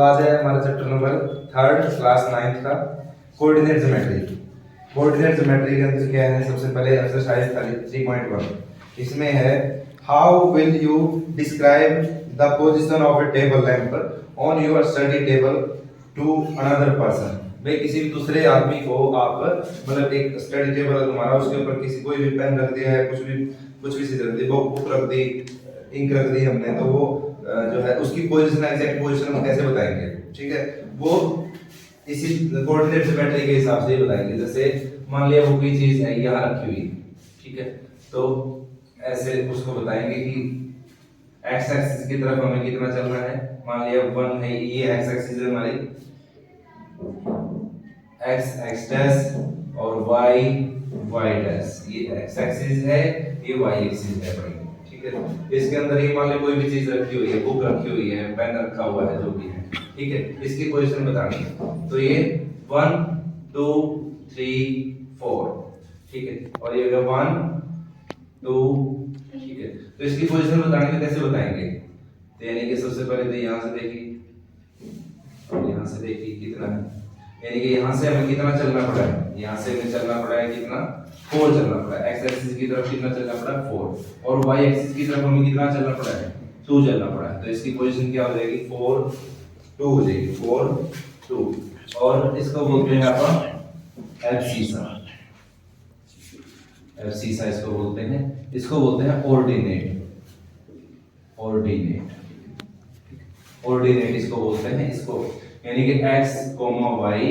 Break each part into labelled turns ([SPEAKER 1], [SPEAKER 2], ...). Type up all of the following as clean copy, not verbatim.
[SPEAKER 1] आज है हमारा चैप्टर नंबर 3 क्लास 9 का कोऑर्डिनेट ज्योमेट्री। कोऑर्डिनेट ज्योमेट्री के अंदर क्या है, सबसे पहले एक्सरसाइज 3.1 इसमें है how will you describe the position of a table lamp on your study table to another person. भाई किसी भी दूसरे आदमी को आप मतलब एक स्टडी टेबल है तुम्हारा, उसके ऊपर किसी कोई भी पेन रख दिया है, कुछ भी चीज रख दी, बुक रख दी, इंक रख दी हमने, तो वो जो है उसकी पोजीशन एग्जैक्ट पोजीशन हम कैसे बताएंगे, ठीक है, वो इसी कोऑर्डिनेट ज्योमेट्री के हिसाब से ही बताएंगे। जैसे मान लिया वो कोई चीज है यहाँ रखी हुई, ठीक है, तो ऐसे उसको बताएंगे कि एक्स एक्सिस की तरफ हमें कितना चलना है। मान लिया 1 है, ये एक्स एक्सिस है हमारी, एक्स एक्स डैश और वाई वाई डैश, ये एक्स एक्सिस है, ये वाई एक्सिस है भाई, ठीक है। इसके अंदर ये मान लो कोई भी चीज रखी हुई है, बुक रखी हुई है, पेन रखा हुआ है, जो भी है, ठीक है, इसकी पोजीशन बतानी है। तो ये 1 2 3 4, ठीक है, और ये होगा 1 2, ठीक है। तो इसकी पोजीशन बतानी है, कैसे बताएंगे, तो यानी कि सबसे पहले तो यहां से देखिए और यहां से देखिए कितना है, यानी कि यहाँ से हमें कितना चलना पड़ा है, यहाँ से हमें चलना पड़ा है कितना, 4 चलना पड़ा है। एक्स एक्सिस की तरफ कितना चलना पड़ा है, 4, और वाई एक्सिस की तरफ हमें कितना चलना पड़ा है, 2 चलना पड़ा है। तो इसकी पोजीशन क्या हो जाएगी, 4 2 हो जाएगी, 4 2। और इसको बोलते हैं अपन एब्सीसा, एब्सीसा इसको बोलते हैं, इसको बोलते हैं ऑर्डिनेट, ऑर्डिनेट, ऑर्डिनेट इसको बोलते हैं, इसको यानी कि x, y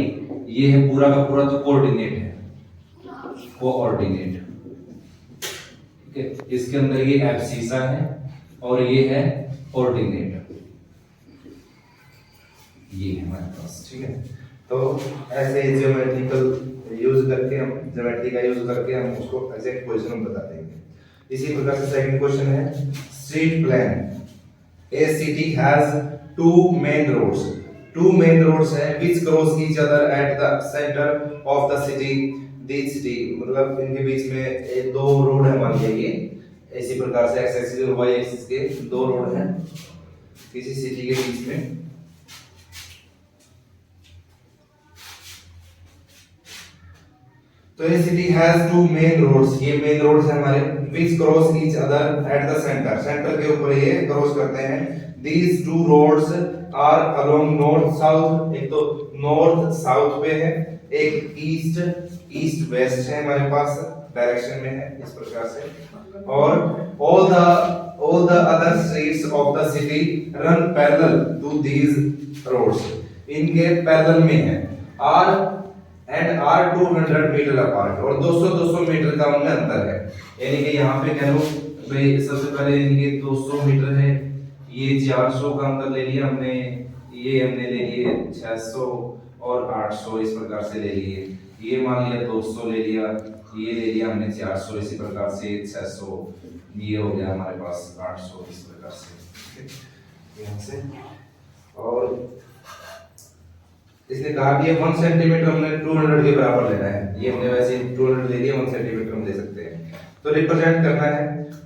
[SPEAKER 1] ये है पूरा का पूरा जो कोऑर्डिनेट है, कोऑर्डिनेट, ठीक है। इसके अंदर ये एब्सीसा है और ये है ऑर्डिनेट, ये है हमारे पास, ठीक है। तो ऐसे ज्योमेट्रिकल यूज करके हम ज्योमेट्री का यूज करके हम उसको एग्जैक्ट पोजीशन बता देंगे। इसी प्रकार से सेकंड क्वेश्चन है street plan. A city has two main roads है which cross each other at the center of the city। These city मतलब इनके बीच में एक दो रोड है, मान लिया ये इसी प्रकार से एक्स एक्सिस और वाई एक्सिस के दो रोड हैं किसी सिटी के बीच में। तो ये सिटी हैज 2 मेन रोड्स, ये मेन रोड्स है हमारे, which cross each other at the center, centre के ऊपर ये क्रॉस करते हैं। These 2 roads are along north south, एक तो नॉर्थ साउथ पे है, एक ईस्ट वेस्ट है हमारे पास डायरेक्शन में है इस प्रकार से। और all the other streets of the city run parallel to these roads, इनके पैरेलल में है। and are 200 मीटर अपार्ट, और 200 मीटर का उनमें अंतर है। यानी कि यहाँ पे कह लो भाई सबसे पहले इनके 200 मीटर है, ये 400 का अंतर ले लिया हमने, ये हमने ले लिए 600 और 800 इस प्रकार से ले लिए, ये मान लिया 200 ले लिया, ये ले लिया हमने 400, इसी प्रकार से 600, ये हो गया हमारे पास 800 इस प्रकार से, यहाँ से। और इसने कहा कि 1 सेंटीमीटर हमने 200 के बराबर लेना है, ये हमने वैसे 200 ले लिया, 1 सेंटीमीटर हम ले सकते हैं। तो रिप्रेजेंट करना है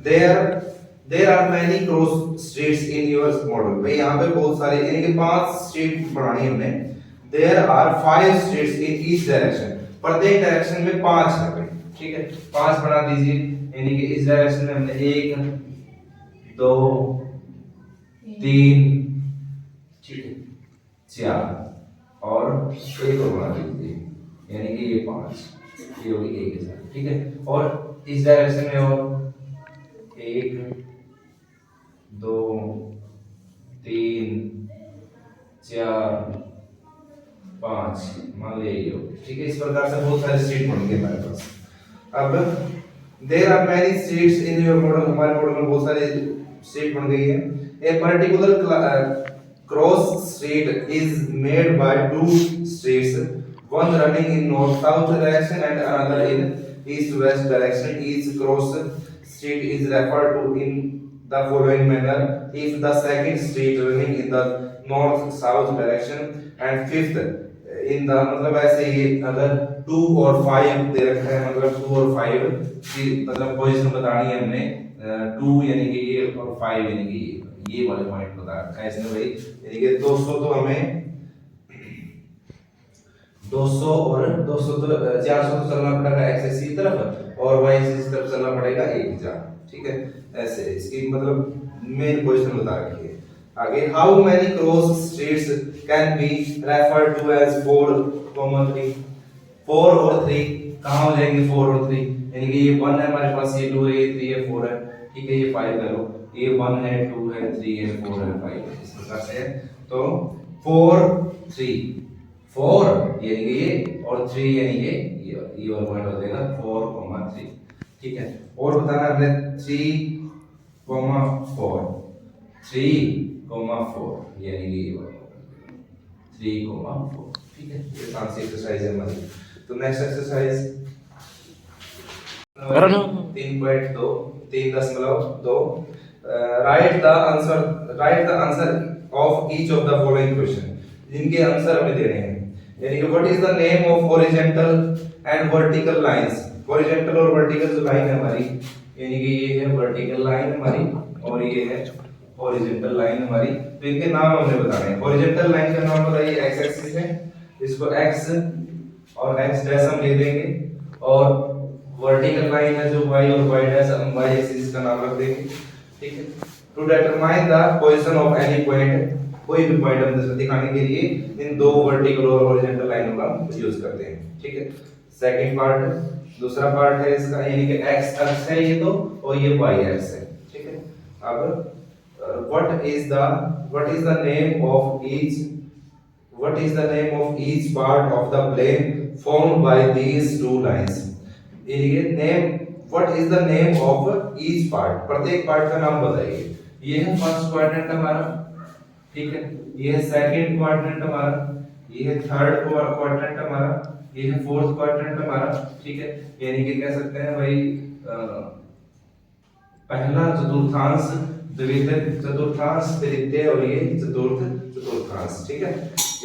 [SPEAKER 1] there are many cross streets in your model. भाई यहाँ पे बहुत सारे यानी कि 5 स्ट्रीट बनानी हमने। There are 5 streets in each direction, प्रत्येक डायरेक्शन में 5 है भाई, ठीक है, 5 बना दीजिए। यानी कि इस डायरेक्शन में हमने 1 2 3 ठीक है 4 और एक और बना दीजिए, यानी कि ये 5, ये होगी 1 के साथ, ठीक है। और इस डायरेक्शन में और 1 2 3 4 5 मान लिया ये होगी, ठीक है। इस प्रकार से बहुत सारे स्ट्रीट बन गए हमारे पास। अब there are many streets in your model, हमारे मॉडल में बहुत सारे स्ट्रीट बन गई है। A particular cross street is made by 2 streets, one running in north south direction and another in east west direction. Each cross street is referred to in the following manner: if the second street running in the north south direction and fifth in the, मतलब ऐसे ये अगर 2 और 5 दे रखा है, मतलब 2 और 5 की मतलब पोजीशन बतानी है हमने, 2 यानी कि ये और 5 यानी कि ये ये वाले पॉइंट बता रखा है इसने भाई, यानी कि 200 तो हमें 200 और 200 तो 400 तो चलना पड़ेगा एक्स एक्सिस की तरफ और वाई एक्सिस की तरफ चलना पड़ेगा 1000, ठीक है। ऐसे इसकी मतलब मेन क्वेश्चन बता रखी है। आगे how many cross streets can be referred to as 4, 3। 4 और 3 कहां हो जाएंगे? 4 और 3, यानी कि ये 1 है हमारे पास, ये 2 है, ये 3 है, 4 है, ठीक है। ये 5 है, लो ये 1 है, 2 है, 3 है, 4 है, 5 है, इस प्रकार से है। तो 4 3 4 यानी कि ये और 3 यानी कि ये वाला पॉइंट हो जाएगा 4, 3, ठीक है। और बताना है हमने 3, 4 3, 4 यानी कि ये वाला 3, 4, ठीक है। ये कौन सी एक्सरसाइज है हमारी? तो next exercise 3.2 3.2 right the answer of each of the following question, जिनके आंसर हमें देने हैं। यानी कि what is the name of horizontal and vertical lines? Horizontal और वर्टिकल जो लाइन है हमारी, यानी कि ये है वर्टिकल लाइन हमारी और ये है हॉरिजॉन्टल लाइन हमारी, तो इनके नाम हमने बताने हैं। हॉरिजॉन्टल लाइन का नाम बताइए, एक्स एक्सिस है, इसको एक्स और एक्स डैश हम लिख देंगे, और वर्टिकल लाइन है जो वाई और वाई डैश हम वाई एक्सिस का नाम रख देंगे, ठीक है। To determine the position of any point, कोई भी पॉइंट हम दिखाने के लिए इन दो वर्टिकल और हॉरिजॉन्टल लाइनों का यूज करते हैं, ठीक है। सेकंड पार्ट, दूसरा पार्ट है इसका, यानी कि एक्स अक्ष है ये तो, और ये वाई अक्ष है, ठीक है। अब what is the name of each part of the plane formed by these two lines? ये name, what is the name of each part, प्रत्येक पार्ट का नाम बताइए। ये है फर्स्ट क्वाड्रेंट हमारा, ठीक है, ये है सेकंड क्वाड्रेंट हमारा, ये है थर्ड क्वाड्रेंट हमारा, ये है फोर्थ क्वाड्रेंट हमारा, ठीक है। यानी कि कह सकते हैं भाई पहला चतुर्थांश, द्वितीय चतुर्थांश, तृतीय और ये चतुर्थांश, ठीक है।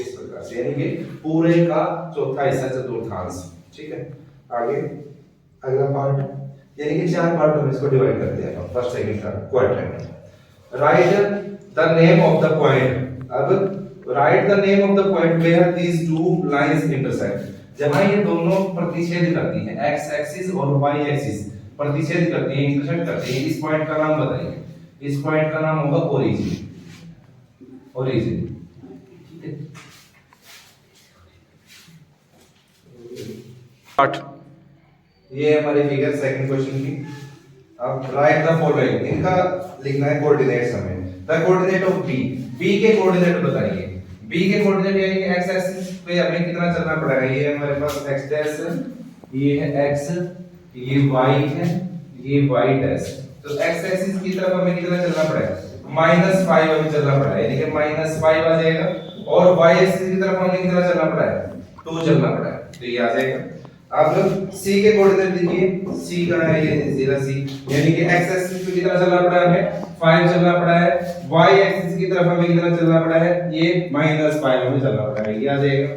[SPEAKER 1] इस प्रकार से यानी कि पूरे का चौथा हिस्सा चतुर्थांश, ठीक है। आगे अगला पार्ट, यानी कि चार पार्ट में इसको डिवाइड करते हैं, first second third quadrant. Write the name of the point, अब write the name of the point where these two lines intersect, जहां ये दोनों प्रतिच्छेद करती हैं, एक्स एक्सिस और वाई एक्सिस प्रतिच्छेद करती हैं, इंटरसेक्ट करती हैं, इस पॉइंट का नाम बताइए। इस पॉइंट का नाम होगा ओरिजिन, ओरिजिन, ठीक है। ये हमारी फिगर सेकंड क्वेश्चन की। अब राइट द फॉलोइंग, इनका लिखना है कोऑर्डिनेट्स हमें। The coordinate of B, B के कोऑर्डिनेट बताइए। बी के कोऑर्डिनेट यानी कि एक्स एक्सिस पे हमें कितना चलना पड़ेगा? ये हमारे पास एक्स डैश, ये है एक्स, ये वाई है, ये वाई डैश। तो एक्स एक्सिस की तरफ हमें कितना चलना पड़ेगा? -5 हमें चलना पड़ेगा, यानी कि -5 आ जाएगा। और वाई एक्सिस की तरफ हमें कितना चलना पड़ेगा? 2 चलना पड़ेगा, तो ये आ जाएगा। अब सी के कोऑर्डिनेट देखिए, सी का है ये 0 सी, यानी कि एक्स एक्सिस पे कितना चलना पड़ा है हमें? 5 चलना पड़ा है। वाई एक्सिस की तरफ हमें कितना चलना पड़ा है? ये -5 हमें चलना पड़ा है, ये आ जाएगा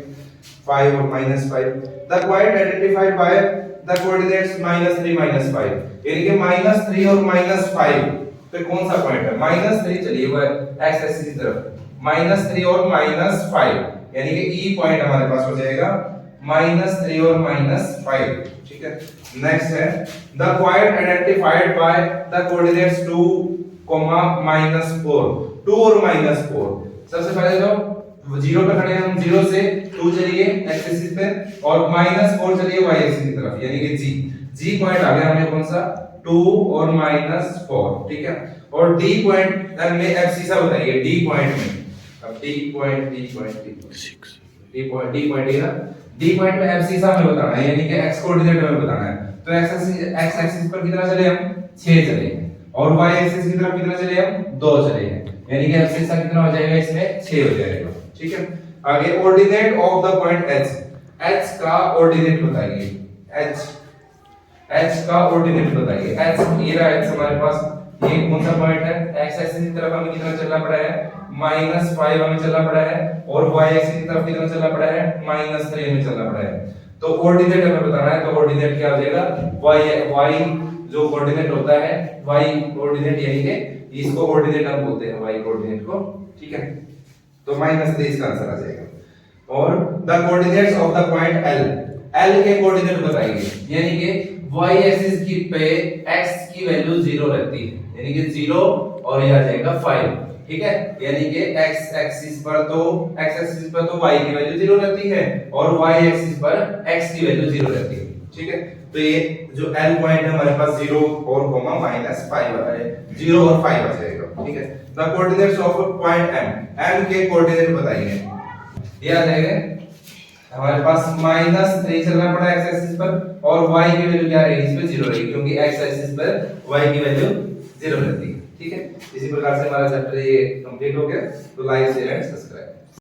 [SPEAKER 1] 5 और -5। The point identified by the coordinates -3 -5, यानी कि -3 और -5 पे कौन सा पॉइंट है? -3 चलिए वो एक्स एक्सिस की तरफ, -3 और -5, यानी कि ई पॉइंट हमारे पास हो जाएगा -3 और -5, ठीक है। नेक्स्ट है the point identified by the coordinates 2, -4, 2 और -4। सबसे पहले तो 0 पे खड़े हैं हम, 0 से 2 चलिए एक्स एक्सिस पे, और -4 चलिए वाई एक्सिस की तरफ, यानी कि जी पॉइंट आ गया हमें कौन सा? 2 और -4, ठीक है। और डी पॉइंट में एब्सिसा बताइए, डी पॉइंट में, अब डी पॉइंट है ना, डी पॉइंट में एब्सिसा में बताना है, यानी कि एक्स कोऑर्डिनेट में बताना है। तो एक्स एक्सिस पर कितना चले हम? 6 चले हैं, और वाई एक्सिस की तरफ कितना चले हम? 2 चले हैं, यानी कि एब्सिसा कितना हो जाएगा इसमें? 6 हो जाएगा, ठीक है। आगे ordinate of the point H, H का ऑर्डिनेट बताइए, एच का ऑर्डिनेट बताइए। एच ये रहा एच हमारे पास, ये कौन सा पॉइंट है? एक्स एक्सिस की तरफ हमें कितना चलना पड़ा है? -5 हमें चलना पड़ा है, और वाई एक्सिस की तरफ कितना चलना पड़ा है? -3 हमें चलना पड़ा है। तो ऑर्डिनेट हमें बताना है, तो ऑर्डिनेट क्या हो जाएगा? y जो कोऑर्डिनेट होता है y कोऑर्डिनेट, यानी कि इसको कोऑर्डिनेट हम बोलते हैं y कोऑर्डिनेट को, ठीक है। तो -3 इसका आंसर आ जाएगा। और the coordinates of the point L के कोऑर्डिनेट बताइए, यानी कि y एक्सिस की पे x की वैल्यू 0 रहती है, यानी कि 0 और ये आ जाएगा 5, ठीक है। यानी कि x एक्सिस पर तो y की वैल्यू 0 रहती है और y एक्सिस पर x की वैल्यू 0 रहती है, ठीक है। तो ये जो L पॉइंट है हमारे पास 0 और कोमा -5 आ है, 0 और 5 आ जाएगा, ठीक है। The coordinates of point M के कोऑर्डिनेट बताइए, ये आ जाएगा हमारे पास -3 चलना पड़ा x एक्सिस पर और y की वैल्यू क्या रहेगी, इस पे 0 रहेगी, क्योंकि x एक्सिस पर y की वैल्यू 0 रहती है, ठीक है। इसी प्रकार से हमारा चैप्टर ये कंप्लीट हो गया। तो लाइक शेयर एंड सब्सक्राइब।